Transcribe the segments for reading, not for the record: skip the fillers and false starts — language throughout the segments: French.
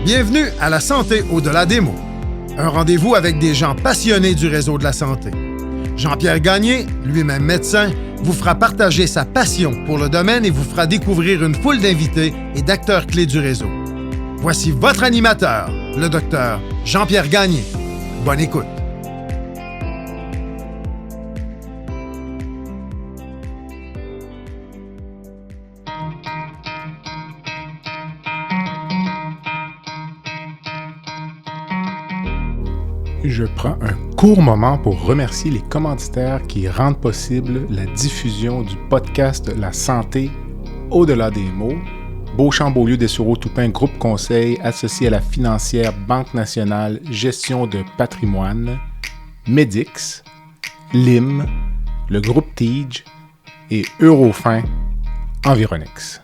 Bienvenue à La Santé au-delà des mots. Un rendez-vous avec des gens passionnés du réseau de la santé. Jean-Pierre Gagné, lui-même médecin, vous fera partager sa passion pour le domaine et vous fera découvrir une foule d'invités et d'acteurs clés du réseau. Voici votre animateur, le docteur Jean-Pierre Gagné. Bonne écoute. Je prends un court moment pour remercier les commanditaires qui rendent possible la diffusion du podcast La Santé au-delà des mots. Beauchamp-Beaulieu Dessureau-Toupin Groupe Conseil associé à la financière Banque Nationale Gestion de Patrimoine, Medix, LIM, le groupe Tige et Eurofin Environnex.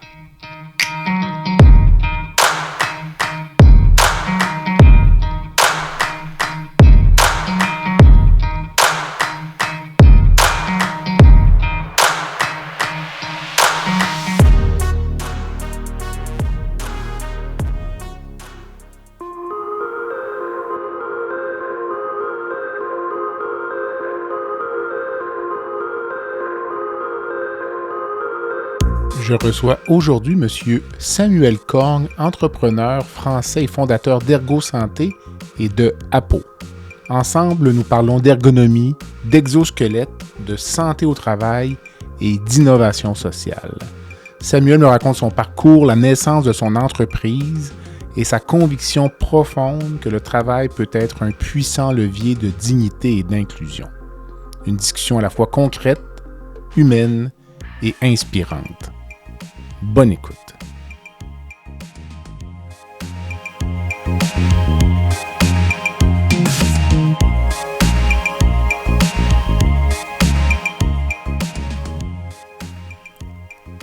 Je reçois aujourd'hui M. Samuel Corgne, entrepreneur français et fondateur d'Ergo Santé et de Apo. Ensemble, nous parlons d'ergonomie, d'exosquelette, de santé au travail et d'innovation sociale. Samuel me raconte son parcours, la naissance de son entreprise et sa conviction profonde que le travail peut être un puissant levier de dignité et d'inclusion. Une discussion à la fois concrète, humaine et inspirante. Bonne écoute.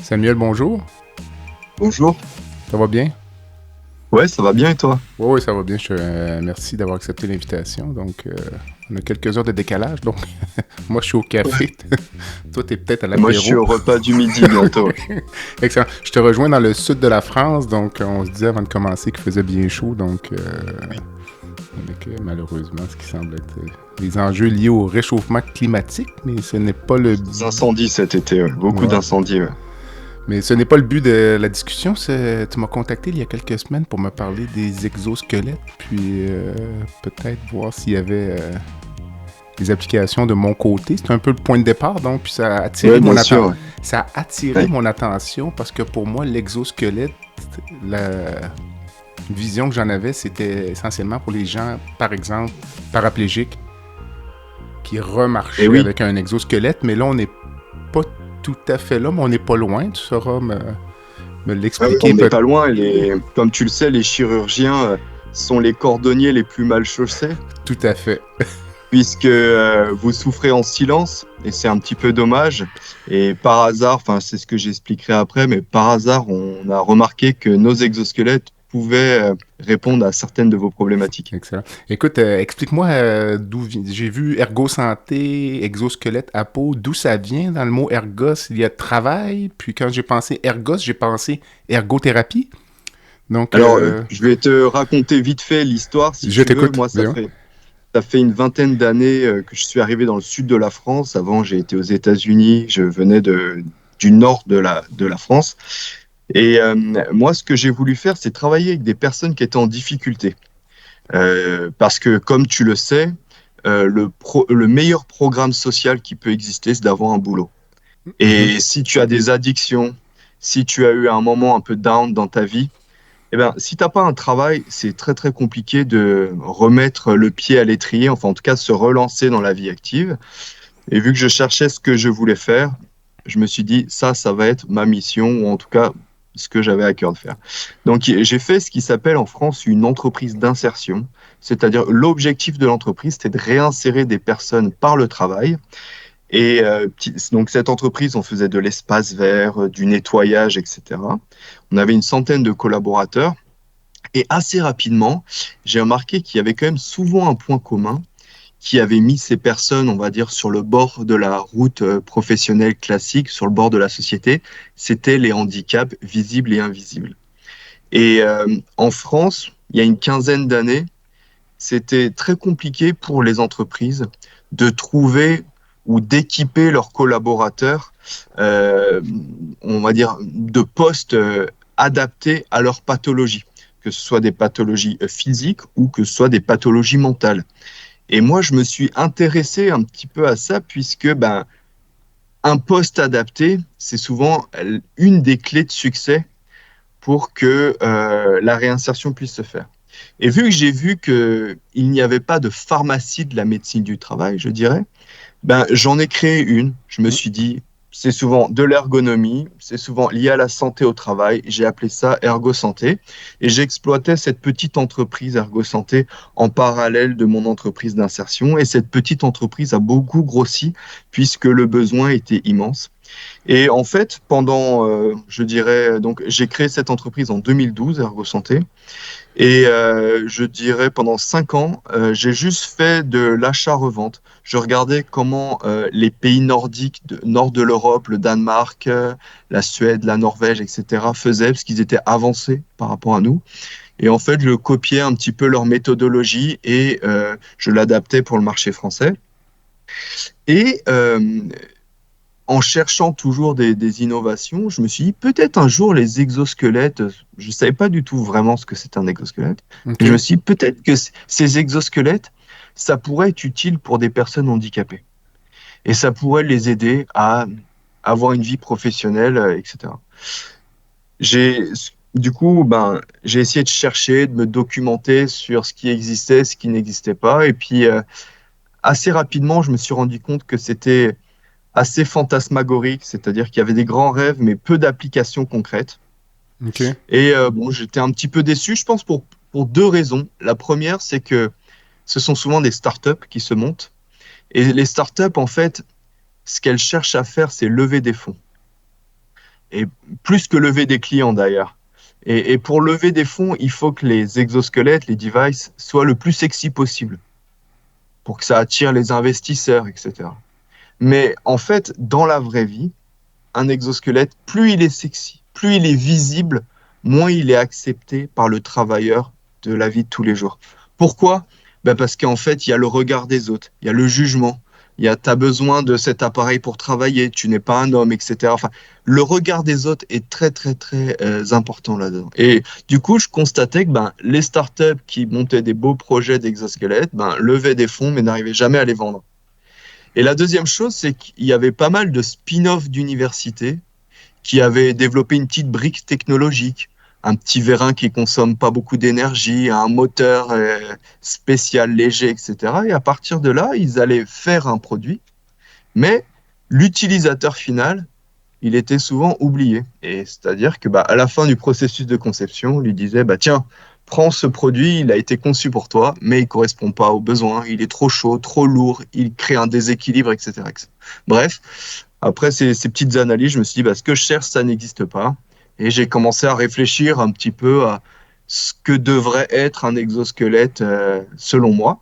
Samuel, bonjour. Bonjour. Ça va bien? Ouais, ça va bien et toi? Oui, ça va bien. Merci d'avoir accepté l'invitation. Donc, on a quelques heures de décalage. Donc, moi, je suis au café. Toi, tu es peut-être à l'apéro. Moi, je suis au repas du midi bientôt. Excellent. Je te rejoins dans le sud de la France. Donc, on se disait avant de commencer qu'il faisait bien chaud. Donc, avec malheureusement, ce qui semble être les enjeux liés au réchauffement climatique. Mais ce n'est pas le... Des incendies cet été, beaucoup d'incendies. Mais ce n'est pas le but de la discussion. Tu m'as contacté il y a quelques semaines pour me parler des exosquelettes, puis peut-être voir s'il y avait des applications de mon côté. C'est un peu le point de départ, donc, puis ça a attiré mon attention parce que pour moi, l'exosquelette, la vision que j'en avais, c'était essentiellement pour les gens, par exemple, paraplégiques, qui remarchaient avec un exosquelette, mais là, on n'est pas tout à fait là, mais on n'est pas loin. Tu sauras me l'expliquer. On n'est pas loin. Comme tu le sais, les chirurgiens sont les cordonniers les plus mal chaussés. Tout à fait. Puisque vous souffrez en silence, et c'est un petit peu dommage. Et par hasard, c'est ce que j'expliquerai après, mais par hasard, on a remarqué que nos exosquelettes pouvaient répondre à certaines de vos problématiques. Excellent. Écoute, explique-moi j'ai vu Ergo Santé, exosquelette, Apo, d'où ça vient dans le mot ergos? Il y a travail, puis quand j'ai pensé ergos, j'ai pensé ergothérapie. Donc, alors, je vais te raconter vite fait l'histoire, si je tu veux. t'écoute. Moi, ça fait une vingtaine d'années que je suis arrivé dans le sud de la France. Avant, j'ai été aux États-Unis, je venais du nord de la France. Et moi, ce que j'ai voulu faire, c'est travailler avec des personnes qui étaient en difficulté. Parce que, comme tu le sais, le meilleur programme social qui peut exister, c'est d'avoir un boulot. Et si tu as des addictions, si tu as eu un moment un peu down dans ta vie, si tu n'as pas un travail, c'est très, très compliqué de remettre le pied à l'étrier, enfin, en tout cas, se relancer dans la vie active. Et vu que je cherchais ce que je voulais faire, je me suis dit, ça va être ma mission, ou en tout cas, ce que j'avais à cœur de faire. Donc, j'ai fait ce qui s'appelle en France une entreprise d'insertion, c'est-à-dire l'objectif de l'entreprise, c'était de réinsérer des personnes par le travail. Et donc, cette entreprise, on faisait de l'espace vert, du nettoyage, etc. On avait une centaine de collaborateurs. Et assez rapidement, j'ai remarqué qu'il y avait quand même souvent un point commun qui avait mis ces personnes, on va dire, sur le bord de la route professionnelle classique, sur le bord de la société, c'était les handicaps visibles et invisibles. Et en France, il y a une quinzaine d'années, c'était très compliqué pour les entreprises de trouver ou d'équiper leurs collaborateurs, euh, on va dire, de postes adaptés à leur pathologie, que ce soit des pathologies physiques ou que ce soit des pathologies mentales. Et moi, je me suis intéressé un petit peu à ça puisque un poste adapté, c'est souvent une des clés de succès pour que la réinsertion puisse se faire. Et vu que j'ai vu qu'il n'y avait pas de pharmacie de la médecine du travail, je dirais, j'en ai créé une. Je me suis dit, c'est souvent de l'ergonomie, c'est souvent lié à la santé au travail. J'ai appelé ça Ergo Santé et j'exploitais cette petite entreprise Ergo Santé en parallèle de mon entreprise d'insertion. Et cette petite entreprise a beaucoup grossi puisque le besoin était immense. Et en fait, pendant, je dirais, donc j'ai créé cette entreprise en 2012, Ergo Santé. Et je dirais pendant 5 ans, j'ai juste fait de l'achat-revente. Je regardais comment les pays nordiques, nord de l'Europe, le Danemark, la Suède, la Norvège, etc., faisaient, parce qu'ils étaient avancés par rapport à nous. Et en fait, je copiais un petit peu leur méthodologie et je l'adaptais pour le marché français. Et en cherchant toujours des innovations, je me suis dit peut-être un jour les exosquelettes, je ne savais pas du tout vraiment ce que c'est un exosquelette, mais je me OK. suis dit peut-être que ces exosquelettes, ça pourrait être utile pour des personnes handicapées et ça pourrait les aider à avoir une vie professionnelle, etc. J'ai, du coup, j'ai essayé de chercher, de me documenter sur ce qui existait, ce qui n'existait pas, et puis assez rapidement, je me suis rendu compte que c'était assez fantasmagorique, c'est-à-dire qu'il y avait des grands rêves, mais peu d'applications concrètes. OK. Et j'étais un petit peu déçu, je pense, pour deux raisons. La première, c'est que ce sont souvent des startups qui se montent. Et les startups, en fait, ce qu'elles cherchent à faire, c'est lever des fonds. Et plus que lever des clients, d'ailleurs. Et pour lever des fonds, il faut que les exosquelettes, les devices, soient le plus sexy possible pour que ça attire les investisseurs, etc. Mais en fait, dans la vraie vie, un exosquelette, plus il est sexy, plus il est visible, moins il est accepté par le travailleur de la vie de tous les jours. Pourquoi? Parce qu'en fait, il y a le regard des autres, il y a le jugement, tu as besoin de cet appareil pour travailler, tu n'es pas un homme, etc. Enfin, le regard des autres est très, très, très important là-dedans. Et du coup, je constatais que les startups qui montaient des beaux projets d'exosquelettes levaient des fonds, mais n'arrivaient jamais à les vendre. Et la deuxième chose, c'est qu'il y avait pas mal de spin-off d'universités qui avaient développé une petite brique technologique, un petit vérin qui consomme pas beaucoup d'énergie, un moteur spécial, léger, etc. Et à partir de là, ils allaient faire un produit, mais l'utilisateur final, il était souvent oublié. Et c'est-à-dire que à la fin du processus de conception, on lui disait, tiens, prends ce produit, il a été conçu pour toi, mais il correspond pas aux besoins, il est trop chaud, trop lourd, il crée un déséquilibre, etc. etc. Bref, après ces petites analyses, je me suis dit, ce que je cherche, ça n'existe pas. Et j'ai commencé à réfléchir un petit peu à ce que devrait être un exosquelette selon moi.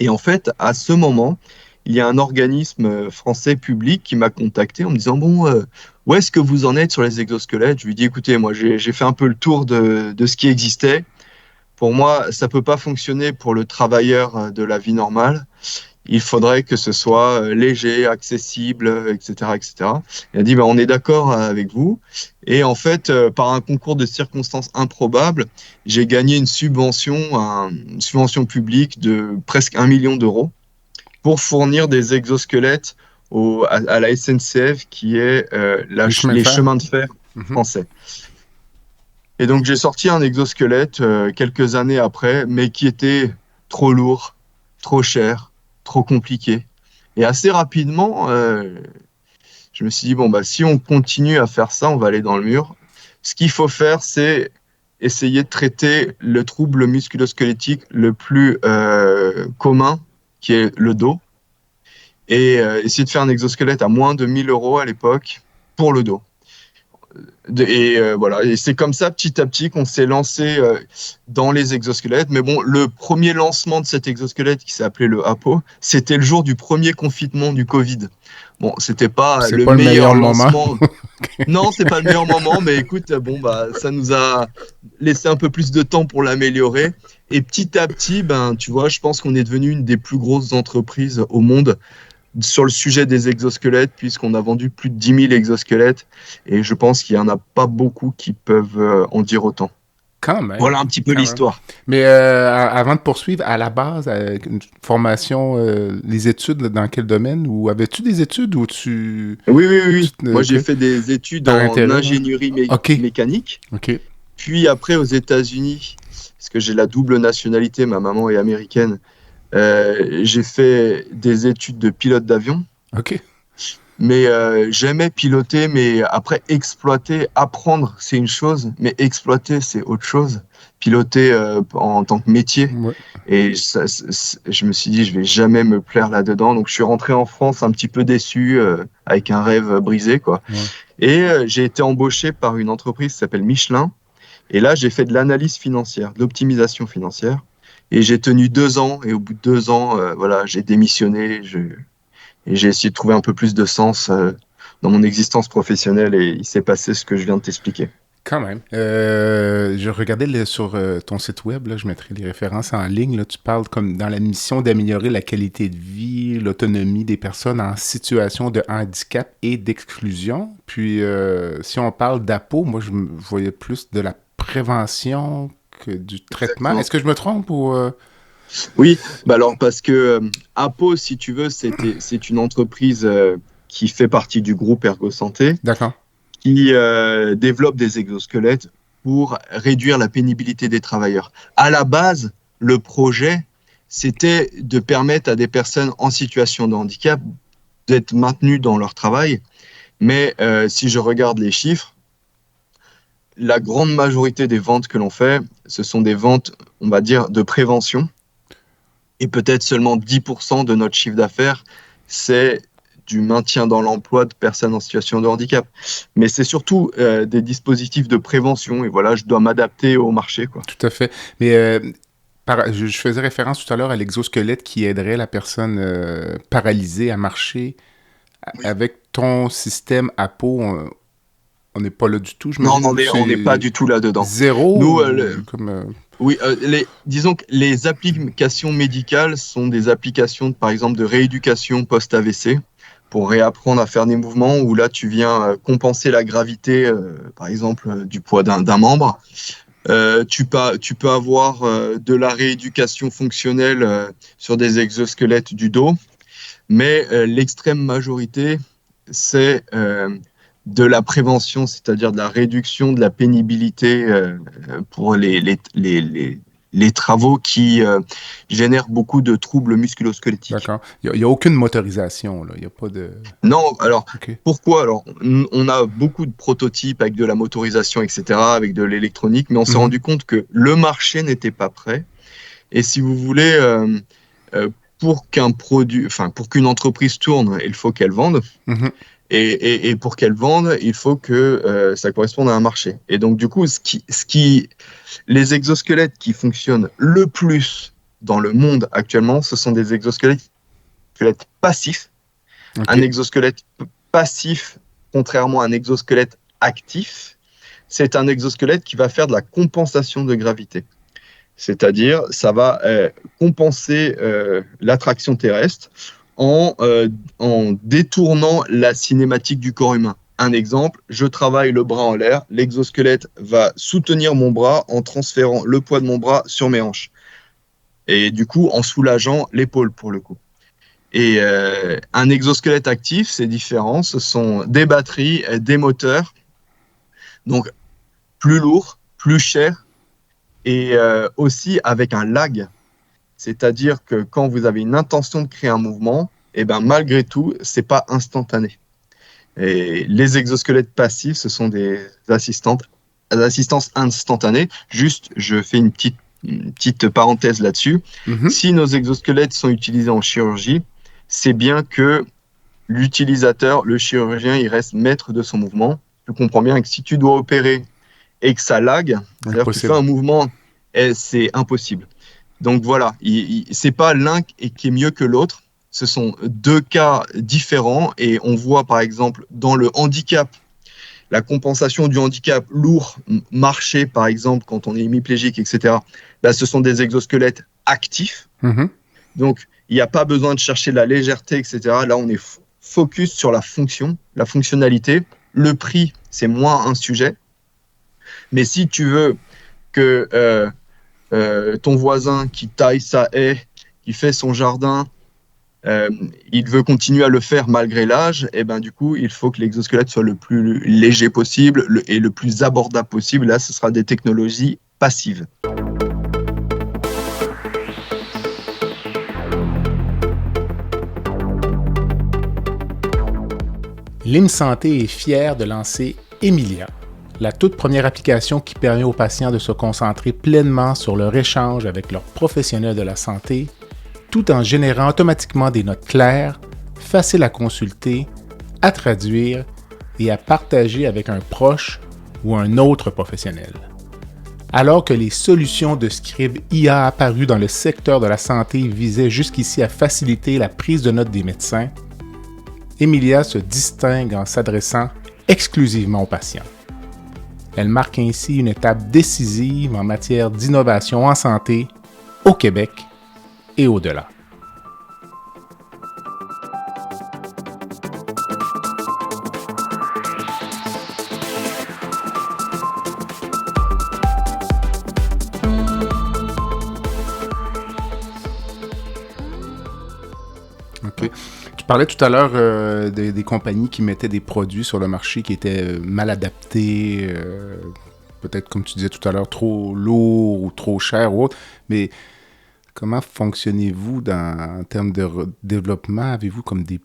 Et en fait, à ce moment, il y a un organisme français public qui m'a contacté en me disant, bon, où est-ce que vous en êtes sur les exosquelettes? Je lui ai dit, écoutez, moi, j'ai fait un peu le tour de ce qui existait. Pour moi, ça peut pas fonctionner pour le travailleur de la vie normale. Il faudrait que ce soit léger, accessible, etc., etc. Il a dit, on est d'accord avec vous. Et en fait, par un concours de circonstances improbables, j'ai gagné une subvention publique de presque 1 million d'euros pour fournir des exosquelettes à la SNCF, qui est Les chemins de les fer. chemins de fer Mhm. français. Et donc, j'ai sorti un exosquelette quelques années après, mais qui était trop lourd, trop cher, trop compliqué. Et assez rapidement, je me suis dit, bon, si on continue à faire ça, on va aller dans le mur. Ce qu'il faut faire, c'est essayer de traiter le trouble musculo-squelettique le plus commun, qui est le dos, et essayer de faire un exosquelette à moins de 1 000 € à l'époque pour le dos. Voilà. Et c'est comme ça, petit à petit, qu'on s'est lancé dans les exosquelettes. Mais bon, le premier lancement de cet exosquelette, qui s'est appelé le Apo, c'était le jour du premier confinement du Covid. Bon, c'était pas C'est le pas le meilleur meilleur moment. lancement. Non, c'est pas le meilleur moment, mais écoute, bon, bah, ça nous a laissé un peu plus de temps pour l'améliorer. Et petit à petit, ben, tu vois, je pense qu'on est devenu une des plus grosses entreprises au monde sur le sujet des exosquelettes, puisqu'on a vendu plus de 10 000 exosquelettes. Et je pense qu'il y en a pas beaucoup qui peuvent en dire autant. Quand même. Voilà un petit peu Quand même. l'histoire. Mais avant de poursuivre, à la base, une formation, les études, là, dans quel domaine? Ou avais-tu des études ou tu... Oui. Moi, j'ai ok. fait des études Par en intérêt, hein? ingénierie Ok. mécanique. OK. Puis après, aux États-Unis, parce que j'ai la double nationalité, ma maman est américaine, j'ai fait des études de pilote d'avion. OK. Mais j'aimais piloter, mais après exploiter, apprendre, c'est une chose, mais exploiter, c'est autre chose. Piloter en tant que métier. Ouais. Et je me suis dit, je vais jamais me plaire là-dedans. Donc je suis rentré en France un petit peu déçu, avec un rêve brisé, quoi. Ouais. Et j'ai été embauché par une entreprise qui s'appelle Michelin. Et là, j'ai fait de l'analyse financière, de l'optimisation financière. Et j'ai tenu 2 ans. Et au bout de 2 ans, voilà, j'ai démissionné. Et j'ai essayé de trouver un peu plus de sens dans mon existence professionnelle. Et il s'est passé ce que je viens de t'expliquer. Quand même. Je regardais sur ton site web, là, je mettrai les références en ligne. Là, tu parles comme dans la mission d'améliorer la qualité de vie, l'autonomie des personnes en situation de handicap et d'exclusion. Puis, si on parle d'APO, moi, je voyais plus de la prévention que du traitement. Exactement. Est-ce que je me trompe ou... Oui, bah alors parce que Apo, si tu veux, c'est une entreprise qui fait partie du groupe Ergo Santé, D'accord. qui développe des exosquelettes pour réduire la pénibilité des travailleurs. À la base, le projet, c'était de permettre à des personnes en situation de handicap d'être maintenues dans leur travail. Mais si je regarde les chiffres, la grande majorité des ventes que l'on fait, ce sont des ventes, on va dire, de prévention. Et peut-être seulement 10% de notre chiffre d'affaires, c'est du maintien dans l'emploi de personnes en situation de handicap. Mais c'est surtout des dispositifs de prévention. Et voilà, je dois m'adapter au marché, quoi. Tout à fait. Mais je faisais référence tout à l'heure à l'exosquelette qui aiderait la personne paralysée à marcher. Oui. Avec ton système APO, on n'est pas là du tout, je me Non, dis. on n'est pas du tout là-dedans. Zéro? Nous, Oui, disons que les applications médicales sont des applications, par exemple, de rééducation post-AVC pour réapprendre à faire des mouvements où là, tu viens compenser la gravité, par exemple, du poids d'un membre. Tu peux avoir de la rééducation fonctionnelle sur des exosquelettes du dos, mais l'extrême majorité, c'est de la prévention, c'est-à-dire de la réduction de la pénibilité pour les travaux qui génèrent beaucoup de troubles musculo-squelettiques. d'accord. Il n'y a aucune motorisation, là. Il n'y a pas de... Non, alors, OK. pourquoi? Alors, on a beaucoup de prototypes avec de la motorisation, etc., avec de l'électronique, mais on s'est rendu compte que le marché n'était pas prêt. Et si vous voulez, pour qu'une entreprise tourne, il faut qu'elle vende. Mhm. Et pour qu'elle vende, il faut que ça corresponde à un marché. Et donc, du coup, les exosquelettes qui fonctionnent le plus dans le monde actuellement, ce sont des exosquelettes passifs. OK. Un exosquelette passif, contrairement à un exosquelette actif, c'est un exosquelette qui va faire de la compensation de gravité. C'est-à-dire, ça va compenser l'attraction terrestre en détournant la cinématique du corps humain. Un exemple, je travaille le bras en l'air, l'exosquelette va soutenir mon bras en transférant le poids de mon bras sur mes hanches. Et du coup, en soulageant l'épaule pour le coup. Et un exosquelette actif, c'est différent. Ce sont des batteries, des moteurs, donc plus lourd, plus cher, et aussi avec un lag. C'est-à-dire que quand vous avez une intention de créer un mouvement, et ben malgré tout, c'est pas instantané. Et les exosquelettes passifs, ce sont des assistances instantanées. Juste, je fais une petite parenthèse là-dessus. Mhm. Si nos exosquelettes sont utilisés en chirurgie, c'est bien que l'utilisateur, le chirurgien, il reste maître de son mouvement. tu comprends bien que si tu dois opérer et que ça lag, c'est-à-dire que tu fais un mouvement, c'est impossible. Donc voilà, c'est pas l'un qui est mieux que l'autre. Ce sont deux cas différents et on voit par exemple dans le handicap, la compensation du handicap lourd, marcher par exemple quand on est hémiplégique, etc. Là, ce sont des exosquelettes actifs. Donc il n'y a pas besoin de chercher la légèreté, etc. Là, on est focus sur la fonction, la fonctionnalité. Le prix, c'est moins un sujet. Mais si tu veux que ton voisin qui taille sa haie, qui fait son jardin, il veut continuer à le faire malgré l'âge, et ben du coup, il faut que l'exosquelette soit le plus léger possible et le plus abordable possible. Là, ce sera des technologies passives. Lim Santé est fier de lancer Emilia, la toute première application qui permet aux patients de se concentrer pleinement sur leur échange avec leurs professionnels de la santé, tout en générant automatiquement des notes claires, faciles à consulter, à traduire et à partager avec un proche ou un autre professionnel. Alors que les solutions de scribe IA apparues dans le secteur de la santé visaient jusqu'ici à faciliter la prise de notes des médecins, Emilia se distingue en s'adressant exclusivement aux patients. Elle marque ainsi une étape décisive en matière d'innovation en santé au Québec et au-delà. OK. Tu parlais tout à l'heure des compagnies qui mettaient des produits sur le marché qui étaient mal adaptés, peut-être, comme tu disais tout à l'heure, trop lourds ou trop chers ou autre. Mais comment fonctionnez-vous en termes de développement? Avez-vous comme des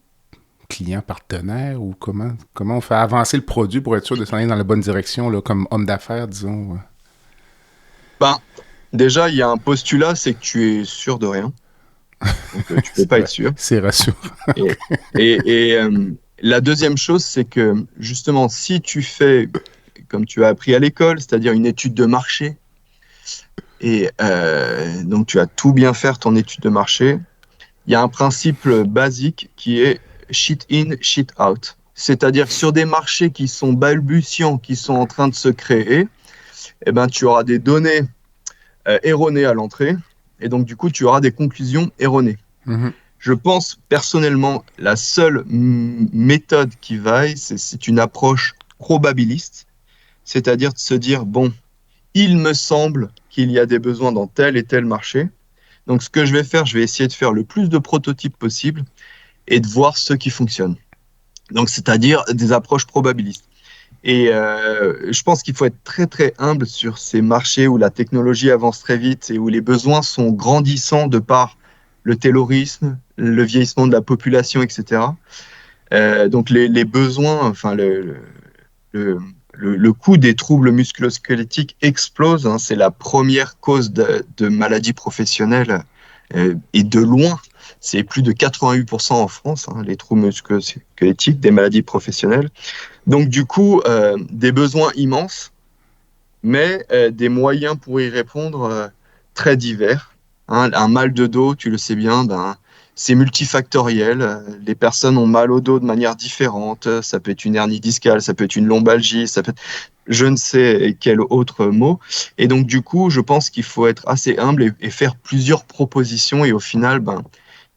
clients partenaires ou comment on fait avancer le produit pour être sûr de s'en aller dans la bonne direction, là, comme homme d'affaires, disons? Déjà, il y a un postulat, c'est que tu es sûr de rien. Donc, tu peux pas être sûr. C'est rassurant. Et la deuxième chose, c'est que justement, si tu fais, comme tu as appris à l'école, c'est-à-dire une étude de marché, et donc tu as tout bien faire ton étude de marché, il y a un principe basique qui est shit in, shit out. C'est-à-dire que sur des marchés qui sont balbutiants, qui sont en train de se créer, eh ben, tu auras des données erronées à l'entrée. Et donc, du coup, tu auras des conclusions erronées. Je pense, personnellement, la seule méthode qui vaille, c'est une approche probabiliste, c'est-à-dire de se dire, bon, il me semble qu'il y a des besoins dans tel et tel marché. Donc, ce que je vais faire, je vais essayer de faire le plus de prototypes possible et de voir ceux qui fonctionnent. Donc, c'est-à-dire des approches probabilistes. Et je pense qu'il faut être très très humble sur ces marchés où la technologie avance très vite et où les besoins sont grandissants de par le taylorisme, le vieillissement de la population, etc. Donc les besoins, enfin le coût des troubles musculo-squelettiques explose. Hein, c'est la première cause de maladies professionnelles et de loin. C'est plus de 88% en France, hein, les troubles musculo-squelettiques, des maladies professionnelles. Donc, du coup, des besoins immenses, mais des moyens pour y répondre très divers. Hein, un mal de dos, tu le sais bien, c'est multifactoriel. Les personnes ont mal au dos de manière différente. Ça peut être une hernie discale, ça peut être une lombalgie, ça peut être je ne sais quel autre mot. Et donc, du coup, je pense qu'il faut être assez humble et faire plusieurs propositions. Et au final,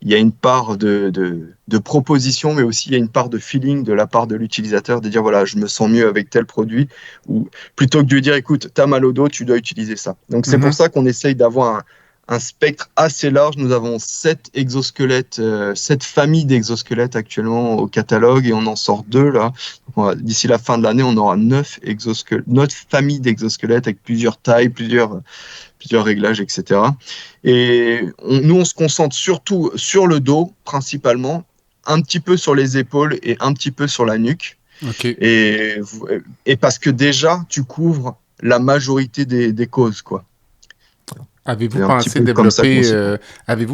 il y a une part de proposition, mais aussi il y a une part de feeling de la part de l'utilisateur, de dire voilà, je me sens mieux avec tel produit, ou plutôt que de lui dire écoute, t'as mal au dos, tu dois utiliser ça. Donc c'est pour ça qu'on essaye d'avoir un spectre assez large. Nous avons 7 exosquelettes, 7 familles d'exosquelettes actuellement au catalogue et on en sort 2 là. D'ici la fin de l'année, on aura 9 familles d'exosquelettes avec plusieurs tailles, plusieurs réglages, etc. Et nous, on se concentre surtout sur le dos, principalement, un petit peu sur les épaules et un petit peu sur la nuque. Okay. Et parce que déjà, tu couvres la majorité des causes, quoi. Avez-vous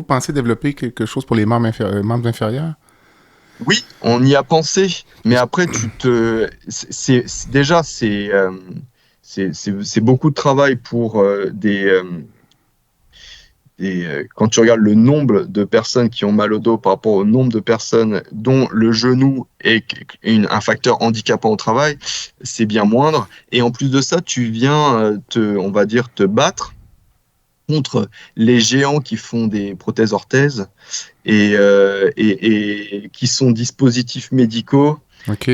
pensé développer quelque chose pour les membres inférieurs? Oui, on y a pensé, mais après, déjà, c'est beaucoup de travail pour quand tu regardes le nombre de personnes qui ont mal au dos par rapport au nombre de personnes dont le genou est un facteur handicapant au travail, c'est bien moindre. Et en plus de ça, tu viens on va dire, te battre contre les géants qui font des prothèses orthèses et qui sont dispositifs médicaux. OK.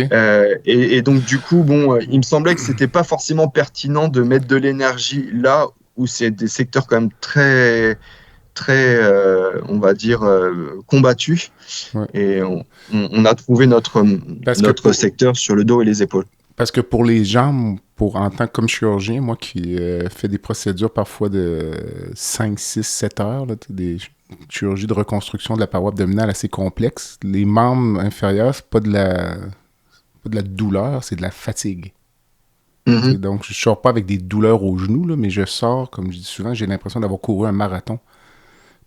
Et donc, du coup, bon, il me semblait que c'était pas forcément pertinent de mettre de l'énergie là où c'est des secteurs quand même très, on va dire, combattus. Ouais. Et on a trouvé notre secteur sur le dos et les épaules. Parce que pour les jambes, en tant que comme chirurgien, moi qui fais des procédures parfois de 5, 6, 7 heures, là, des chirurgies de reconstruction de la paroi abdominale assez complexes, les membres inférieurs, c'est pas de la douleur, c'est de la fatigue. Mm-hmm. Donc, je sors pas avec des douleurs aux genoux, là, mais je sors, comme je dis souvent, j'ai l'impression d'avoir couru un marathon.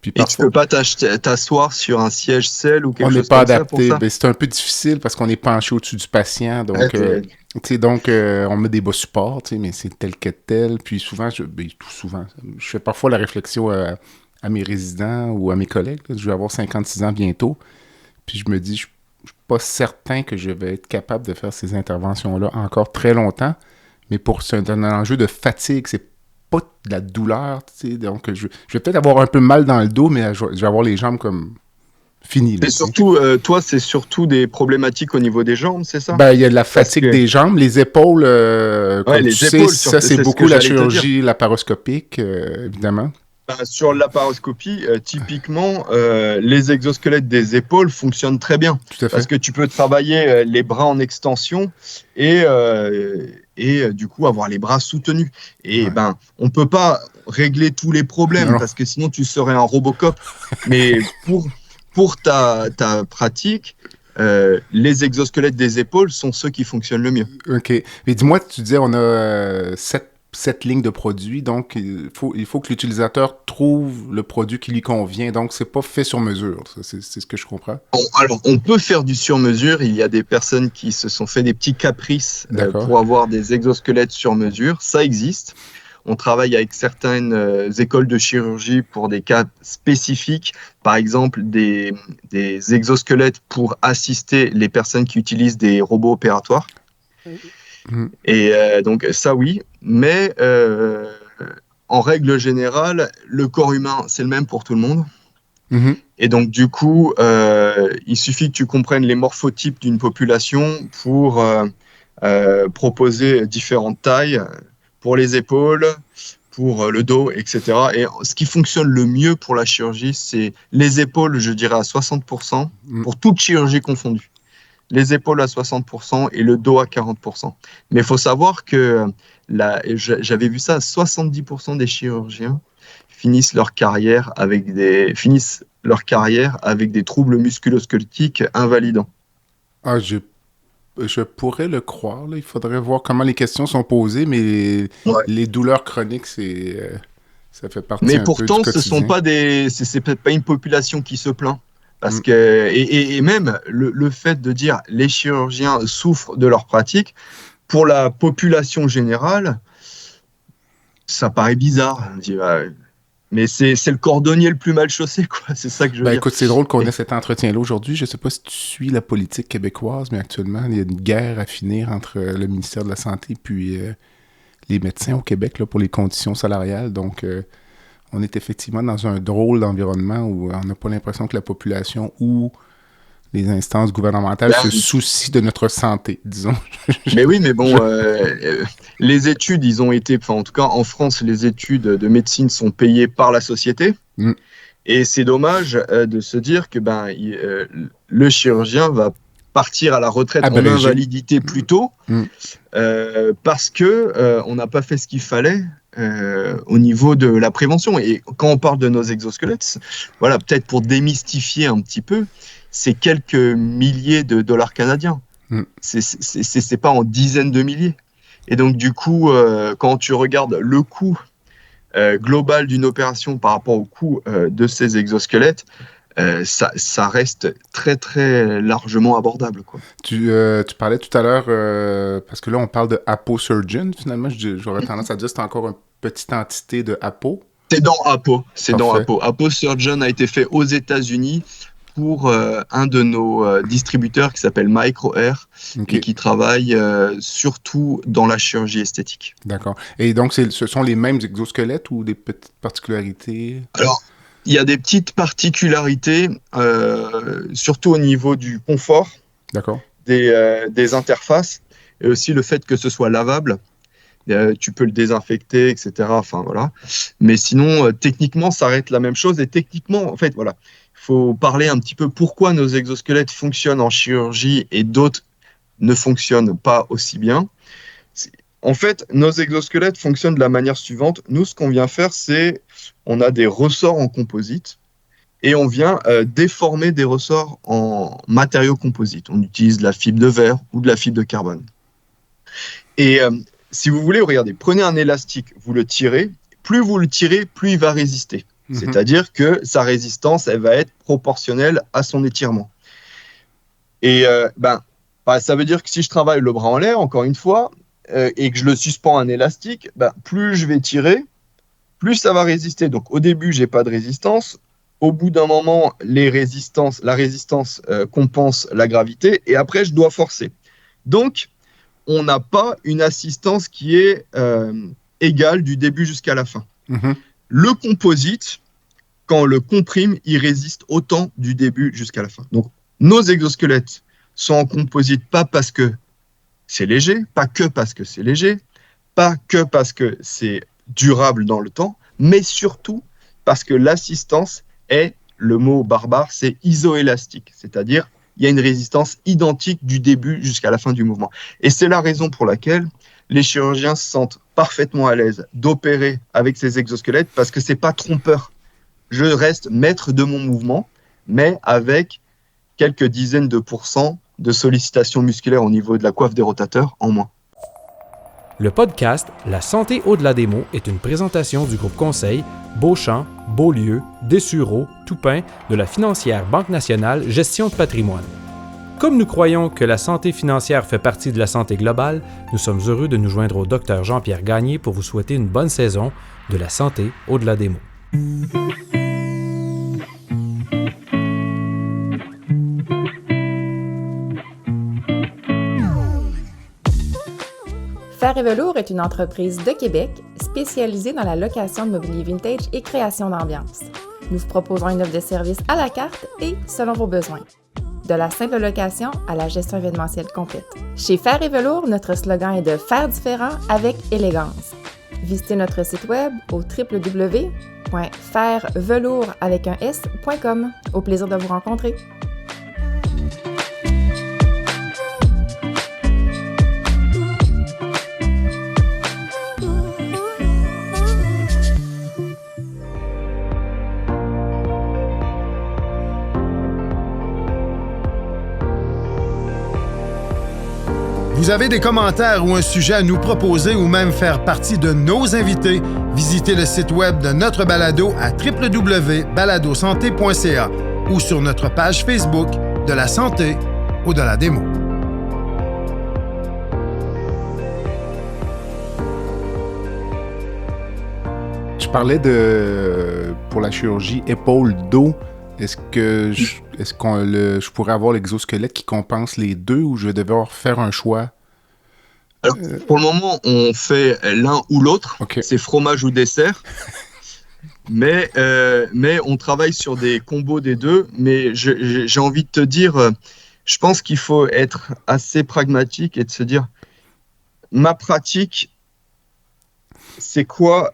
Puis Et tu peux pas t'asseoir sur un siège selle ou quelque on n'est chose pas comme ça pour adapté. ça? Ben, c'est un peu difficile parce qu'on est penché au-dessus du patient. Donc, Ouais, on met des bas supports, mais c'est tel que tel. Puis souvent, je fais parfois la réflexion à mes résidents ou à mes collègues. Là, je vais avoir 56 ans bientôt. Puis je me dis, je suis pas certain que je vais être capable de faire ces interventions-là encore très longtemps. Mais c'est un enjeu de fatigue, c'est pas de la douleur. Donc, je vais peut-être avoir un peu mal dans le dos, mais je vais avoir les jambes comme finies. Et surtout, toi, c'est surtout des problématiques au niveau des jambes, c'est ça? Ben, il y a de la fatigue des jambes, les épaules, comme les tu épaules, sais, ça c'est beaucoup la chirurgie laparoscopique, évidemment. Sur la laparoscopie, typiquement, les exosquelettes des épaules fonctionnent très bien. Tout à fait. Parce que tu peux travailler les bras en extension et du coup avoir les bras soutenus. Et on peut pas régler tous les problèmes parce que sinon tu serais un Robocop. Mais pour ta pratique, les exosquelettes des épaules sont ceux qui fonctionnent le mieux. OK. Mais dis-moi, tu disais on a 7 lignes de produits, donc il faut que l'utilisateur trouve le produit qui lui convient. Donc, c'est pas fait sur mesure. C'est ce que je comprends. Alors, on peut faire du sur-mesure. Il y a des personnes qui se sont fait des petits caprices pour avoir des exosquelettes sur mesure. Ça existe. On travaille avec certaines écoles de chirurgie pour des cas spécifiques. Par exemple, des exosquelettes pour assister les personnes qui utilisent des robots opératoires. Et donc ça oui, mais en règle générale, le corps humain, c'est le même pour tout le monde. Et donc du coup, il suffit que tu comprennes les morphotypes d'une population pour proposer différentes tailles pour les épaules, pour le dos, etc. Et ce qui fonctionne le mieux pour la chirurgie, c'est les épaules, je dirais à 60%, pour toute chirurgie confondue. Les épaules à 60% et le dos à 40%. Mais il faut savoir que j'avais vu ça, 70% des chirurgiens finissent leur carrière avec des troubles musculo-squelettiques invalidants. Ah, je pourrais le croire. Là. Il faudrait voir comment les questions sont posées, mais les douleurs chroniques, ça fait partie un peu du quotidien. Mais pourtant, c'est peut-être pas une population qui se plaint. Parce que, et même le fait de dire les chirurgiens souffrent de leur pratique, pour la population générale, ça paraît bizarre. On dit, mais c'est le cordonnier le plus mal chaussé, quoi. C'est ça que je veux dire. Écoute, c'est drôle qu'on ait cet entretien-là aujourd'hui. Je ne sais pas si tu suis la politique québécoise, mais actuellement, il y a une guerre à finir entre le ministère de la Santé puis les médecins au Québec là, pour les conditions salariales. Donc, on est effectivement dans un drôle d'environnement où on n'a pas l'impression que la population ou les instances gouvernementales se soucient de notre santé, disons. Mais oui, mais bon, les études, ils ont été, en tout cas en France, les études de médecine sont payées par la société. Et c'est dommage de se dire que le chirurgien va partir à la retraite en invalidité plus tôt parce que on n'a pas fait ce qu'il fallait au niveau de la prévention. Et quand on parle de nos exosquelettes, voilà, peut-être pour démystifier un petit peu, c'est quelques milliers de dollars canadiens. C'est pas en dizaines de milliers. Et donc du coup, quand tu regardes le coût global d'une opération par rapport au coût de ces exosquelettes, ça reste très très largement abordable, quoi. Tu parlais tout à l'heure, parce que là on parle de ApoSurgeon, finalement j'aurais tendance à dire que c'est encore une petite entité de Apo. C'est dans Apo, c'est dans Parfait. Apo. ApoSurgeon a été fait aux États-Unis pour un de nos distributeurs qui s'appelle MicroAir Ok, et qui travaille surtout dans la chirurgie esthétique. d'accord. Et donc ce sont les mêmes exosquelettes ou des petites particularités? Alors, il y a des petites particularités, surtout au niveau du confort D'accord. des interfaces et aussi le fait que ce soit lavable. Tu peux le désinfecter, etc. Enfin, voilà. Mais sinon, techniquement, ça reste la même chose. Et techniquement, en fait, voilà, il faut parler un petit peu pourquoi nos exosquelettes fonctionnent en chirurgie et d'autres ne fonctionnent pas aussi bien. En fait, nos exosquelettes fonctionnent de la manière suivante. Nous, ce qu'on vient faire, c'est on a des ressorts en composite et on vient déformer des ressorts en matériaux composites. On utilise de la fibre de verre ou de la fibre de carbone. Et si vous voulez, regardez, prenez un élastique, vous le tirez. Plus vous le tirez, plus il va résister. Mhm. C'est-à-dire que sa résistance, elle va être proportionnelle à son étirement. Et ça veut dire que si je travaille le bras en l'air, encore une fois, et que je le suspends à un élastique, plus je vais tirer, plus ça va résister. Donc au début, j'ai pas de résistance. Au bout d'un moment, la résistance compense la gravité, et après, je dois forcer. Donc, on n'a pas une assistance qui est égale du début jusqu'à la fin. Mhm. Le composite, quand on le comprime, il résiste autant du début jusqu'à la fin. Donc, nos exosquelettes sont en composite pas parce que c'est léger, pas que parce que c'est léger, pas que parce que c'est durable dans le temps, mais surtout parce que l'assistance est, le mot barbare, c'est isoélastique, c'est-à-dire il y a une résistance identique du début jusqu'à la fin du mouvement. Et c'est la raison pour laquelle les chirurgiens se sentent parfaitement à l'aise d'opérer avec ces exosquelettes parce que c'est pas trompeur. Je reste maître de mon mouvement, mais avec quelques dizaines de pourcents de sollicitation musculaire au niveau de la coiffe des rotateurs en moins. Le podcast La santé au-delà des mots est une présentation du groupe conseil Beauchamp, Beaulieu, Dessureau, Toupin de la financière Banque nationale Gestion de patrimoine. Comme nous croyons que la santé financière fait partie de la santé globale, nous sommes heureux de nous joindre au Dr Jean-Pierre Gagné pour vous souhaiter une bonne saison de La santé au-delà des mots. Fer et Velours est une entreprise de Québec spécialisée dans la location de mobilier vintage et création d'ambiance. Nous vous proposons une offre de service à la carte et selon vos besoins. De la simple location à la gestion événementielle complète. Chez Fer et Velours, notre slogan est de faire différent avec élégance. Visitez notre site web au www.fervelours.com. Au plaisir de vous rencontrer. Vous avez des commentaires ou un sujet à nous proposer ou même faire partie de nos invités, visitez le site web de notre balado à www.baladosanté.ca ou sur notre page Facebook de la santé au-delà des mots. Je parlais pour la chirurgie épaule-dos. Est-ce que je pourrais avoir l'exosquelette qui compense les deux ou je vais devoir faire un choix? Alors, pour le moment, on fait l'un ou l'autre. Okay. C'est fromage ou dessert. Mais on travaille sur des combos des deux. Mais j'ai envie de te dire, je pense qu'il faut être assez pragmatique et de se dire, ma pratique, c'est quoi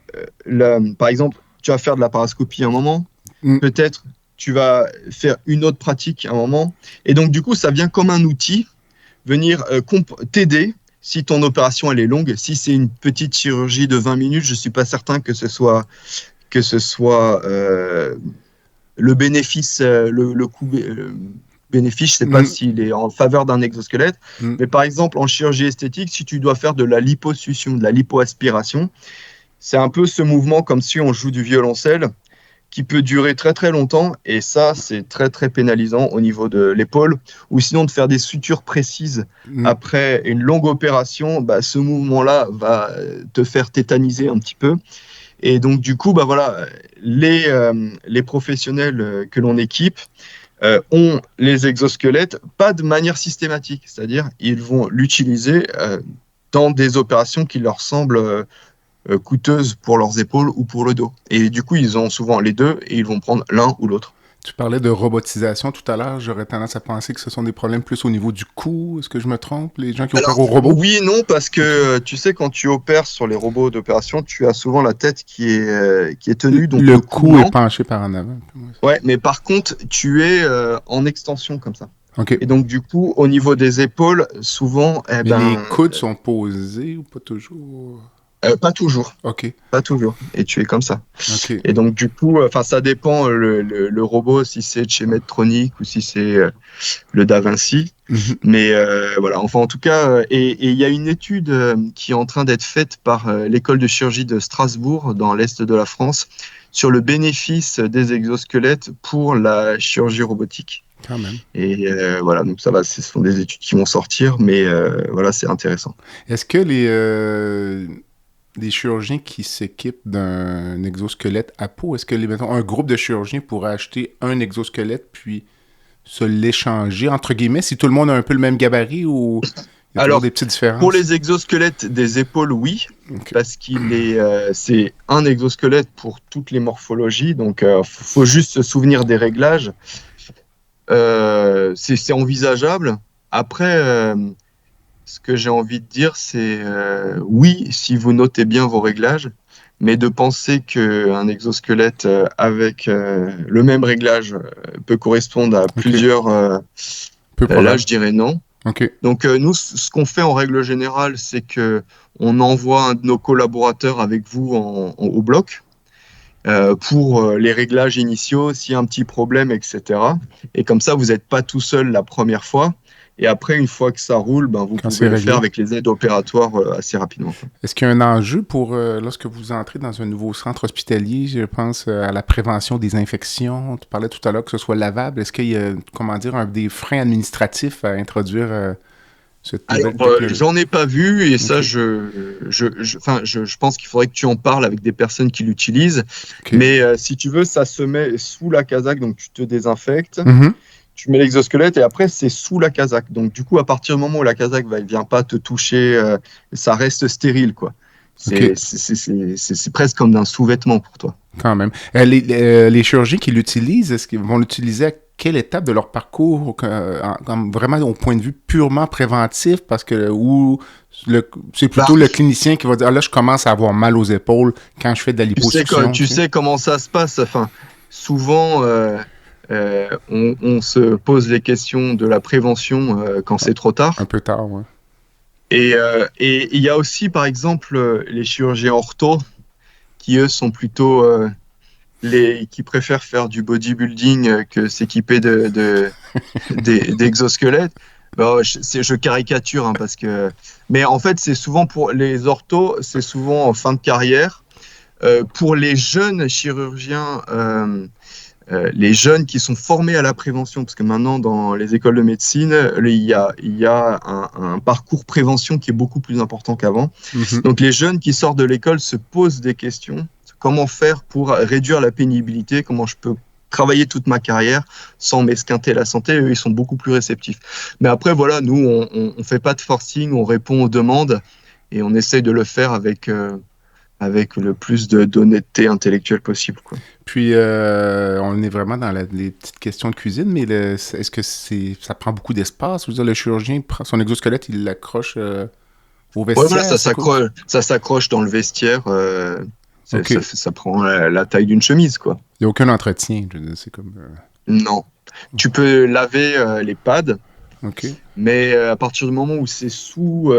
par exemple, tu vas faire de la parascopie à un moment. Peut-être tu vas faire une autre pratique à un moment. Et donc, du coup, ça vient comme un outil, venir t'aider si ton opération, elle est longue. Si c'est une petite chirurgie de 20 minutes, je ne suis pas certain que ce soit le bénéfice, le coût bénéfice, je ne sais pas s'il est en faveur d'un exosquelette. Mais par exemple, en chirurgie esthétique, si tu dois faire de la liposuction, de la lipoaspiration, c'est un peu ce mouvement comme si on joue du violoncelle, qui peut durer très très longtemps, et ça c'est très très pénalisant au niveau de l'épaule, ou sinon de faire des sutures précises après une longue opération, bah, ce mouvement-là va te faire tétaniser un petit peu. Et donc du coup, bah, voilà, les professionnels que l'on équipe ont les exosquelettes, pas de manière systématique, c'est-à-dire ils vont l'utiliser dans des opérations qui leur semblent coûteuses pour leurs épaules ou pour le dos. Et du coup, ils ont souvent les deux et ils vont prendre l'un ou l'autre. Tu parlais de robotisation tout à l'heure. J'aurais tendance à penser que ce sont des problèmes plus au niveau du cou. Est-ce que je me trompe? Les gens qui opèrent au robot? Oui et non, parce que tu sais, quand tu opères sur les robots d'opération, tu as souvent la tête qui est tenue. Donc le cou est penché par en avant. Ouais, mais par contre, tu es en extension comme ça. Okay. Et donc, du coup, au niveau des épaules, souvent... les coudes sont posés ou pas toujours? Pas toujours. Ok. Pas toujours. Et tu es comme ça. Okay. Et donc, du coup, ça dépend le robot, si c'est chez Medtronic ou si c'est le Da Vinci. Mm-hmm. Mais voilà, enfin, en tout cas, et il y a une étude qui est en train d'être faite par l'école de chirurgie de Strasbourg, dans l'est de la France, sur le bénéfice des exosquelettes pour la chirurgie robotique. Quand même. Et voilà, donc ça va, ce sont des études qui vont sortir, mais voilà, c'est intéressant. Est-ce que les chirurgiens qui s'équipent d'un exosquelette à peau, est-ce que mettons, un groupe de chirurgiens pourrait acheter un exosquelette puis se l'échanger, entre guillemets, si tout le monde a un peu le même gabarit ou il y a toujours des petites différences? Pour les exosquelettes des épaules, oui, okay. Parce c'est un exosquelette pour toutes les morphologies, donc faut juste se souvenir des réglages. C'est envisageable. Après, ce que j'ai envie de dire, c'est oui, si vous notez bien vos réglages, mais de penser qu'un exosquelette avec le même réglage peut correspondre à plusieurs... là, je dirais non. Okay. Donc, nous, ce qu'on fait en règle générale, c'est qu'on envoie un de nos collaborateurs avec vous au bloc. Pour les réglages initiaux, s'il y a un petit problème, etc. Et comme ça, vous n'êtes pas tout seul la première fois. Et après, une fois que ça roule, vous pouvez le faire avec les aides opératoires assez rapidement. Est-ce qu'il y a un enjeu pour, lorsque vous entrez dans un nouveau centre hospitalier, je pense à la prévention des infections? Tu parlais tout à l'heure que ce soit lavable. Est-ce qu'il y a, des freins administratifs à introduire Alors, j'en ai pas vu et ça, je pense qu'il faudrait que tu en parles avec des personnes qui l'utilisent. Okay. Mais si tu veux, ça se met sous la casaque, donc tu te désinfectes. Mm-hmm. Tu mets l'exosquelette et après, c'est sous la casaque. Donc, du coup, à partir du moment où la casaque ne vient pas te toucher, ça reste stérile, quoi. C'est presque comme d'un sous-vêtement pour toi. Quand même. Les chirurgiens qui l'utilisent, est-ce qu'ils vont l'utiliser à quelle étape de leur parcours, vraiment au point de vue purement préventif, parce que c'est plutôt le clinicien qui va dire « Ah là, je commence à avoir mal aux épaules quand je fais de la liposuction. » Tu sais comment ça se passe. Enfin, souvent, on se pose les questions de la prévention quand c'est trop tard. Un peu tard, oui. Et il y a aussi, par exemple, les chirurgiens ortho qui, eux, sont plutôt... qui préfèrent faire du bodybuilding que s'équiper d'exosquelettes. Je caricature, hein, parce que... Mais en fait, c'est souvent pour les orthos, c'est souvent en fin de carrière. Pour les jeunes chirurgiens, les jeunes qui sont formés à la prévention, parce que maintenant, dans les écoles de médecine, il y a un parcours prévention qui est beaucoup plus important qu'avant. Mm-hmm. Donc, les jeunes qui sortent de l'école se posent des questions. Comment faire pour réduire la pénibilité? Comment je peux travailler toute ma carrière sans m'esquinter la santé? Eux, ils sont beaucoup plus réceptifs. Mais après, voilà, nous, on ne fait pas de forcing, on répond aux demandes et on essaye de le faire avec le plus d'honnêteté intellectuelle possible, quoi. Puis, on est vraiment dans les petites questions de cuisine, mais est-ce que ça prend beaucoup d'espace? Je veux dire, le chirurgien prend son exosquelette, il l'accroche au vestiaire? Ouais, voilà, ça s'accroche dans le vestiaire. Okay. Ça prend la taille d'une chemise, quoi. Il n'y a aucun entretien, je veux dire, c'est comme... Non. Tu peux laver les pads, okay. Mais à partir du moment où c'est sous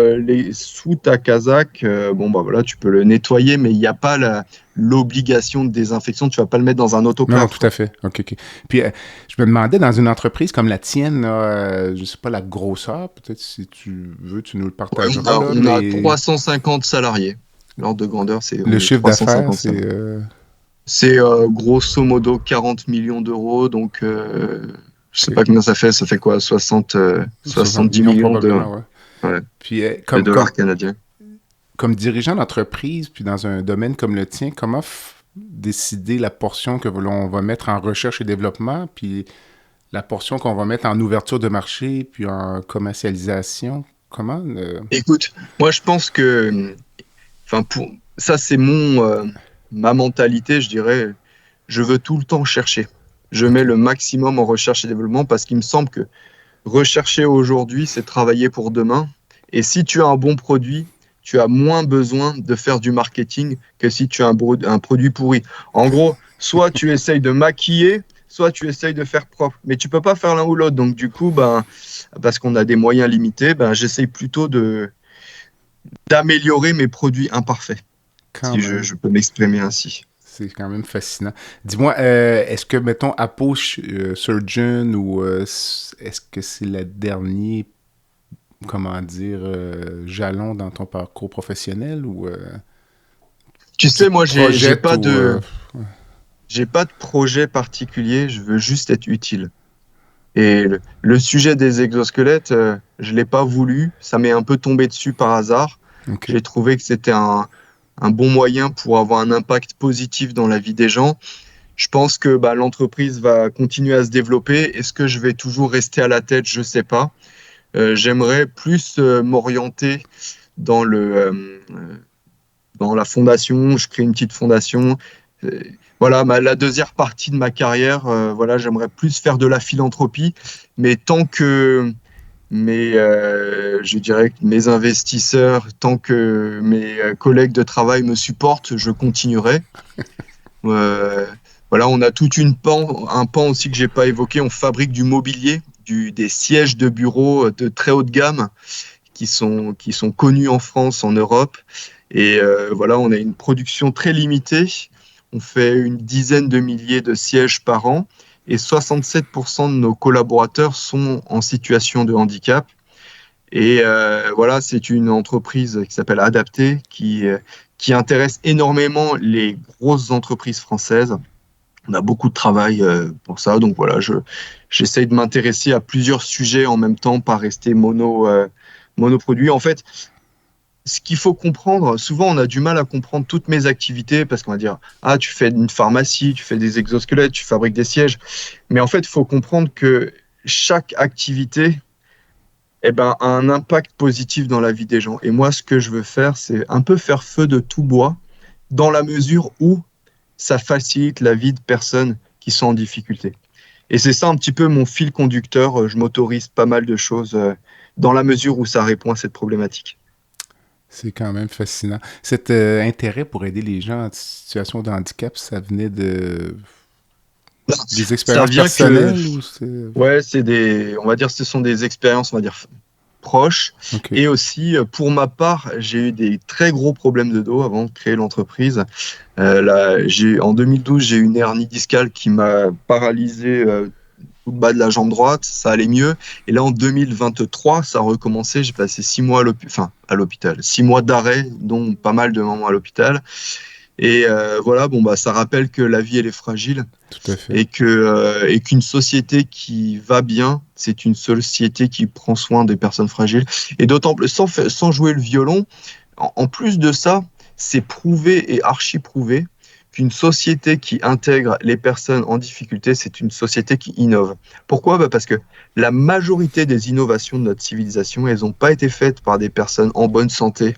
ta casaque, voilà, tu peux le nettoyer, mais il n'y a pas l'obligation de désinfection, tu ne vas pas le mettre dans un autoclave. Non, tout à fait. OK. Puis, je me demandais, dans une entreprise comme la tienne, je ne sais pas la grosseur, peut-être si tu veux, tu nous le partages. Ouais, on a 350 salariés. L'ordre de grandeur, c'est... Le chiffre d'affaires, c'est... C'est grosso modo 40 millions d'euros, donc je sais Ok. pas combien ça fait quoi, 70 millions probablement, ouais. ouais, Puis, de dollars canadiens. comme dirigeant d'entreprise, puis dans un domaine comme le tien, comment décider la portion que l'on va mettre en recherche et développement, puis la portion qu'on va mettre en ouverture de marché, puis en commercialisation? Comment? Écoute, moi je pense que, enfin pour ça c'est ma mentalité, je dirais. Je veux tout le temps chercher. Je mets Ok. le maximum en recherche et développement parce qu'il me semble que rechercher aujourd'hui, c'est travailler pour demain. Et si tu as un bon produit, tu as moins besoin de faire du marketing que si tu as un produit pourri. En gros, soit tu essayes de maquiller, soit tu essayes de faire propre. Mais tu peux pas faire l'un ou l'autre. Donc du coup, ben, parce qu'on a des moyens limités, ben, j'essaye plutôt d'améliorer mes produits imparfaits, Quand si même. je peux m'exprimer ainsi. C'est quand même fascinant. Dis-moi, est-ce que, mettons, Apo Surgeon ou est-ce que c'est le dernier, comment dire, jalon dans ton parcours professionnel ou Tu tu sais, te moi, projettes ou... j'ai pas de projet particulier, je veux juste être utile. Et le sujet des exosquelettes, je l'ai pas voulu, ça m'est un peu tombé dessus par hasard. OK. J'ai trouvé que c'était un bon moyen pour avoir un impact positif dans la vie des gens. Je pense que bah, l'entreprise va continuer à se développer. Est-ce que je vais toujours rester à la tête? Je sais pas. J'aimerais plus m'orienter dans dans la fondation. Je crée une petite fondation. Euh, Voilà, la deuxième partie de ma carrière, voilà, j'aimerais plus faire de la philanthropie, mais tant que je dirais que mes investisseurs, tant que mes collègues de travail me supportent, je continuerai. Euh, voilà, on a un pan aussi que j'ai pas évoqué. On fabrique du mobilier, des sièges de bureau de très haute gamme qui sont connus en France, en Europe. Et voilà, on a une production très limitée. On fait une dizaine de milliers de sièges par an et 67% de nos collaborateurs sont en situation de handicap. Et voilà, c'est une entreprise qui s'appelle Adapté, qui intéresse énormément les grosses entreprises françaises. On a beaucoup de travail pour ça. Donc voilà, j'essaye de m'intéresser à plusieurs sujets en même temps, pas rester monoproduit. En fait, ce qu'il faut comprendre, souvent on a du mal à comprendre toutes mes activités parce qu'on va dire, ah, tu fais une pharmacie, tu fais des exosquelettes, tu fabriques des sièges. Mais en fait, il faut comprendre que chaque activité eh ben, a un impact positif dans la vie des gens. Et moi, ce que je veux faire, c'est un peu faire feu de tout bois dans la mesure où ça facilite la vie de personnes qui sont en difficulté. Et c'est ça un petit peu mon fil conducteur. Je m'autorise pas mal de choses dans la mesure où ça répond à cette problématique. C'est quand même fascinant. Cet intérêt pour aider les gens en situation de handicap, ça venait des Ça expériences vient personnelles ou c'est... ouais, on va dire, ce sont des expériences, on va dire, proches. OK. Et aussi, pour ma part, j'ai eu des très gros problèmes de dos avant de créer l'entreprise. En 2012, j'ai eu une hernie discale qui m'a paralysé tout le bas de la jambe droite. Ça allait mieux. Et là, en 2023, ça a recommencé. J'ai passé 6 mois à l'hôpital, 6 mois d'arrêt, dont pas mal de moments à l'hôpital. Et voilà, bon, bah, ça rappelle que la vie, elle est fragile Tout à fait. et qu'une société qui va bien, c'est une société qui prend soin des personnes fragiles. Et d'autant plus, sans jouer le violon, en plus de ça, c'est prouvé et archi prouvé qu'une société qui intègre les personnes en difficulté, c'est une société qui innove. Pourquoi? Bah parce que la majorité des innovations de notre civilisation, elles n'ont pas été faites par des personnes en bonne santé.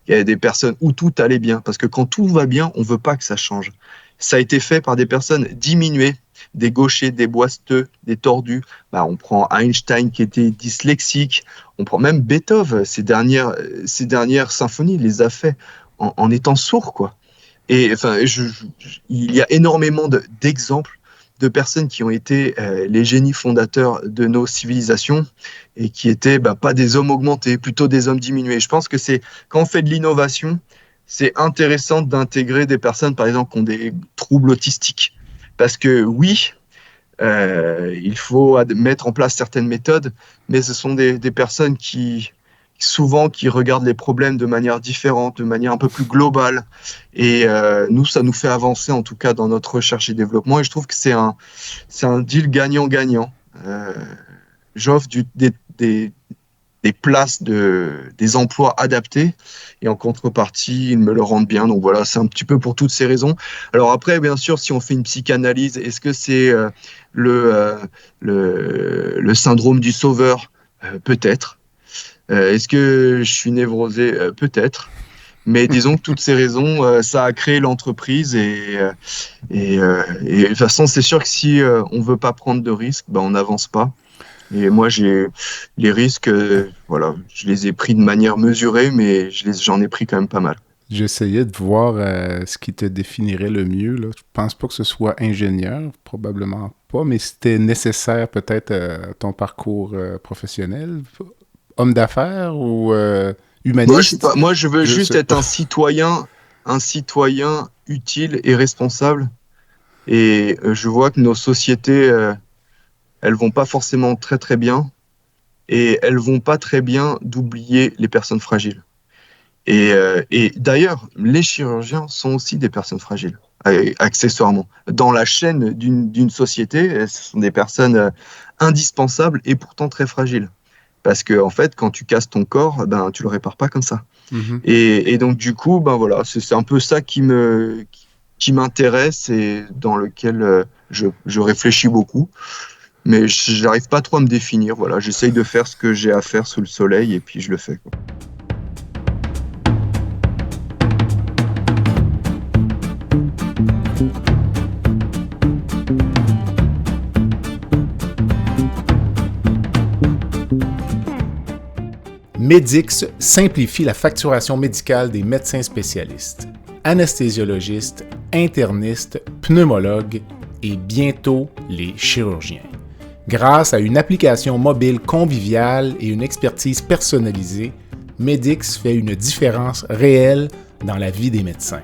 Il y a des personnes où tout allait bien, parce que quand tout va bien, on veut pas que ça change. Ça a été fait par des personnes diminuées, des gauchers, des boisteux, des tordus. Bah, on prend Einstein qui était dyslexique, on prend même Beethoven, ses dernières symphonies, il les a fait en étant sourd, quoi. Et enfin, il y a énormément d'exemples de personnes qui ont été les génies fondateurs de nos civilisations et qui étaient bah, pas des hommes augmentés, plutôt des hommes diminués. Je pense que quand on fait de l'innovation, c'est intéressant d'intégrer des personnes, par exemple, qui ont des troubles autistiques. Parce que oui, il faut mettre en place certaines méthodes, mais ce sont des personnes qui souvent qui regardent les problèmes de manière différente, de manière un peu plus globale. Et nous, ça nous fait avancer, en tout cas, dans notre recherche et développement. Et je trouve que c'est un deal gagnant-gagnant. J'offre des places, des emplois adaptés, et en contrepartie, ils me le rendent bien. Donc voilà, c'est un petit peu pour toutes ces raisons. Alors après, bien sûr, si on fait une psychanalyse, est-ce que c'est le syndrome du sauveur? Peut-être. Est-ce que je suis névrosé? Peut-être. Mais disons que toutes ces raisons, ça a créé l'entreprise, et de toute façon, c'est sûr que si on veut pas prendre de risques, on n'avance pas. Et moi, les risques, voilà, je les ai pris de manière mesurée, mais j'en ai pris quand même pas mal. J'essayais de voir ce qui te définirait le mieux, là. Je pense pas que ce soit ingénieur, probablement pas, mais c'était nécessaire peut-être à ton parcours professionnel. Homme d'affaires ou humaniste? Moi, je veux juste être un citoyen utile et responsable. Et je vois que nos sociétés, elles vont pas forcément très très bien, et elles vont pas très bien d'oublier les personnes fragiles. Et d'ailleurs, les chirurgiens sont aussi des personnes fragiles, accessoirement. Dans la chaîne d'une société, ce sont des personnes indispensables et pourtant très fragiles. Parce que, en fait, quand tu casses ton corps, tu le répares pas comme ça. Mm-hmm. Et donc, du coup, voilà, c'est un peu ça qui m'intéresse et dans lequel je réfléchis beaucoup. Mais je n'arrive pas trop à me définir. Voilà, j'essaye de faire ce que j'ai à faire sous le soleil, et puis je le fais, quoi. Medix simplifie la facturation médicale des médecins spécialistes, anesthésiologistes, internistes, pneumologues et bientôt les chirurgiens. Grâce à une application mobile conviviale et une expertise personnalisée, Medix fait une différence réelle dans la vie des médecins.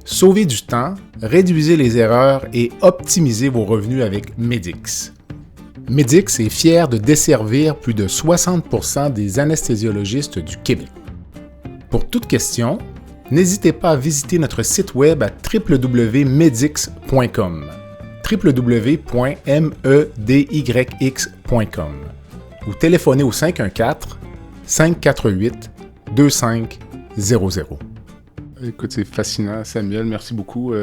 Sauvez du temps, réduisez les erreurs et optimisez vos revenus avec Medix. Medix est fier de desservir plus de 60% des anesthésiologistes du Québec. Pour toute question, n'hésitez pas à visiter notre site web à www.medix.com, www.medyx.com, ou téléphonez au 514-548-2500. Écoute, c'est fascinant, Samuel. Merci beaucoup.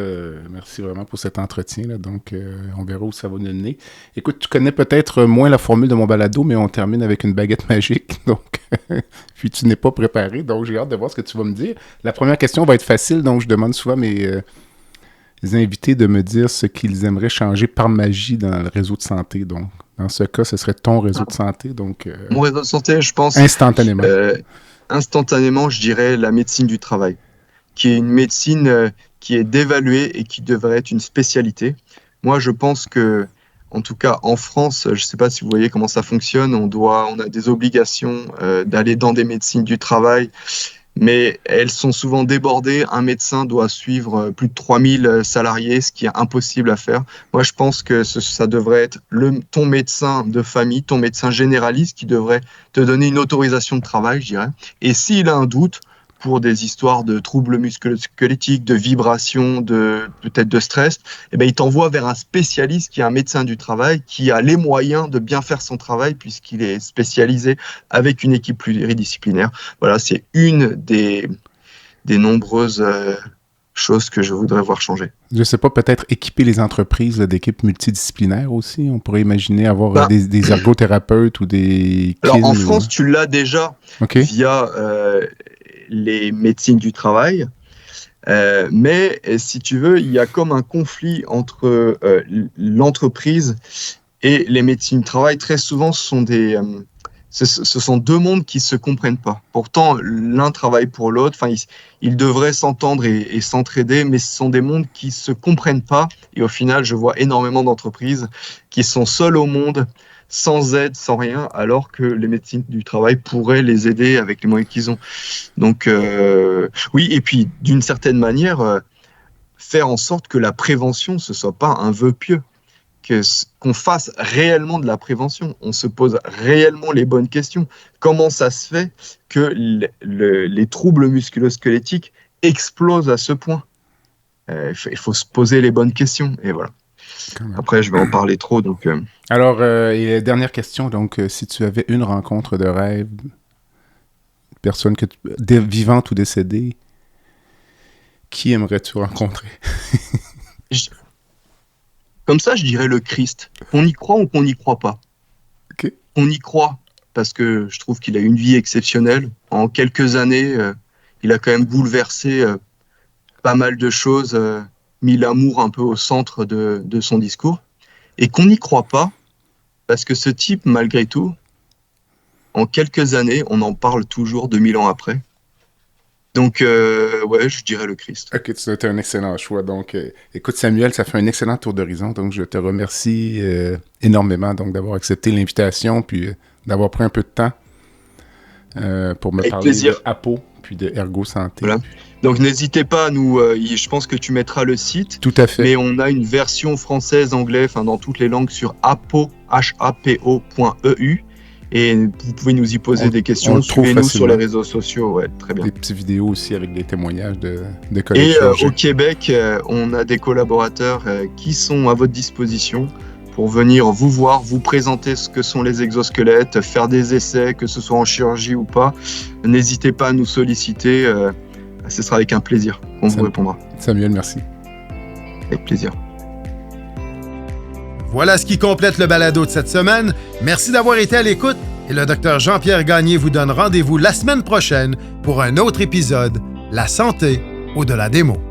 Merci vraiment pour cet entretien, là. Donc, on verra où ça va nous mener. Écoute, tu connais peut-être moins la formule de mon balado, mais on termine avec une baguette magique. Donc, puis tu n'es pas préparé. Donc, j'ai hâte de voir ce que tu vas me dire. La première question va être facile. Donc, je demande souvent à mes invités de me dire ce qu'ils aimeraient changer par magie dans le réseau de santé. Donc, dans ce cas, ce serait ton réseau de santé. Donc, mon réseau de santé, je pense... Instantanément. Instantanément, je dirais la médecine du travail, qui est une médecine qui est dévaluée et qui devrait être une spécialité. Moi, je pense que, en tout cas en France, je ne sais pas si vous voyez comment ça fonctionne, on a des obligations d'aller dans des médecines du travail, mais elles sont souvent débordées. Un médecin doit suivre plus de 3000 salariés, ce qui est impossible à faire. Moi, je pense que ça devrait être ton médecin de famille, ton médecin généraliste qui devrait te donner une autorisation de travail, je dirais. Et s'il a un doute, pour des histoires de troubles musculo-squelettiques, de vibrations, peut-être de stress, il t'envoie vers un spécialiste qui est un médecin du travail, qui a les moyens de bien faire son travail puisqu'il est spécialisé avec une équipe pluridisciplinaire. Voilà, c'est une des nombreuses choses que je voudrais voir changer. Je ne sais pas, peut-être équiper les entreprises d'équipes multidisciplinaires aussi. On pourrait imaginer avoir des ergothérapeutes ou des... Alors, en France, tu l'as déjà via... les médecines du travail, mais si tu veux, il y a comme un conflit entre l'entreprise et les médecines du travail. Très souvent, ce sont deux mondes qui ne se comprennent pas. Pourtant, l'un travaille pour l'autre, ils devraient s'entendre et s'entraider, mais ce sont des mondes qui ne se comprennent pas, et au final, je vois énormément d'entreprises qui sont seules au monde, sans aide, sans rien, alors que les médecines du travail pourraient les aider avec les moyens qu'ils ont. Donc, oui, et puis, d'une certaine manière, faire en sorte que la prévention, ce ne soit pas un vœu pieux, qu'on fasse réellement de la prévention. On se pose réellement les bonnes questions. Comment ça se fait que les troubles musculo-squelettiques explosent à ce point? Il faut se poser les bonnes questions. Et voilà. Après, je vais en parler trop. Donc, Alors, et dernière question. Donc, si tu avais une rencontre de rêve, personne vivante ou décédée, qui aimerais-tu rencontrer? Comme ça, je dirais le Christ. On y croit ou qu'on n'y croit pas? Okay. On y croit parce que je trouve qu'il a une vie exceptionnelle. En quelques années, il a quand même bouleversé pas mal de choses, mis l'amour un peu au centre de son discours. Et qu'on n'y croit pas parce que ce type, malgré tout, en quelques années, on en parle toujours 2000 ans après. Donc, ouais, je dirais le Christ. Ok, c'était un excellent choix. Donc, écoute, Samuel, ça fait un excellent tour d'horizon. Donc, je te remercie énormément d'avoir accepté l'invitation puis d'avoir pris un peu de temps pour me parler de Apo puis de Ergo Santé. Voilà. Donc, n'hésitez pas à nous... je pense que tu mettras le site. Tout à fait. Mais on a une version française, anglais, dans toutes les langues sur hapo.eu. Et vous pouvez nous y poser des questions. Suivez-nous sur les réseaux sociaux. Ouais, très bien. Des petites vidéos aussi avec des témoignages de collègues. Et au Québec, on a des collaborateurs qui sont à votre disposition pour venir vous voir, vous présenter ce que sont les exosquelettes, faire des essais, que ce soit en chirurgie ou pas. N'hésitez pas à nous solliciter. Ce sera avec un plaisir qu'on vous répondra. Samuel, merci. Avec plaisir. Voilà ce qui complète le balado de cette semaine. Merci d'avoir été à l'écoute et le Dr Jean-Pierre Gagné vous donne rendez-vous la semaine prochaine pour un autre épisode, La santé au-delà des mots.